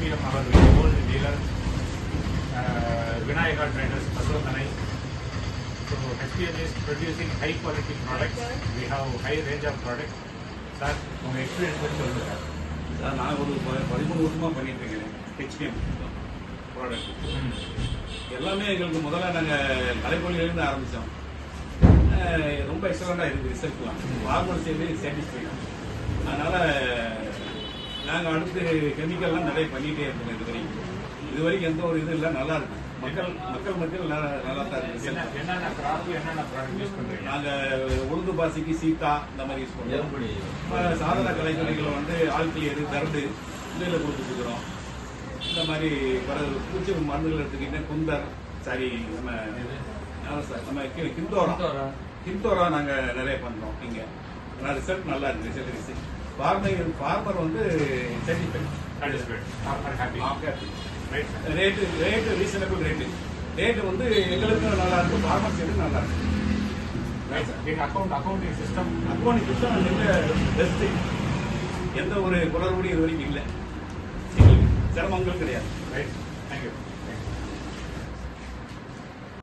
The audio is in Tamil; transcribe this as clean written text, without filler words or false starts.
SPM, our old dealer, Vinayaka Traders, Asokanai. So SPM is producing high quality products. We have high range of products. Sir, உங்க experience பத்தி சொல்லுங்க சார். சார் நான் ஒரு 13 வருஷமா பண்ணிட்டு இருக்கேன் HPM ப்ராடக்ட். எல்லாமே எங்களுக்கு முதல்ல நாங்கள் கலைப்பொழியிலேருந்து ஆரம்பித்தோம். ரொம்ப எக்ஸலண்டாக இருக்குது ரிசல்ட்லாம். Farmer side satisfied. அதனால் நாங்கள் அடுத்து கெமிக்கல்லாம் நிறைய பண்ணிகிட்டே இருக்கோம். இது வரைக்கும் எந்த ஒரு இது இல்லை, நல்லா இருக்கு. மக்கள் நல்லா தான் இருக்கு. என்னென்ன ப்ராடக்ட் யூஸ் பண்ணுறீங்க? நாங்கள் உளுந்து பாசிக்கு சீத்தா இந்த மாதிரி யூஸ் பண்ணுறோம். சாதாரண கலைத்துறைகளை வந்து ஆழ்கிளியர் தரடு இதில் கொடுத்துருக்குறோம். இந்த மாதிரி பூச்சி மருந்துகள் எடுத்துக்கிட்டேன். குந்தர் சாரி நம்ம கிந்தோரா நாங்கள் நிறைய பண்ணுறோம். இங்கே ரிசல்ட் நல்லா இருக்கு. ரிசல்ட் ஃபார்மர் வந்து ரேட்டு ரீசனபிள் ரேட்டு வந்து எங்களுக்கு நல்லா இருக்கும். ஃபார்மர் சைடு நல்லா இருக்கு. Accounting system best. எந்த ஒரு குளறுபடி இது வரைக்கும் இல்லை. சிரமங்கள் கிடையாது.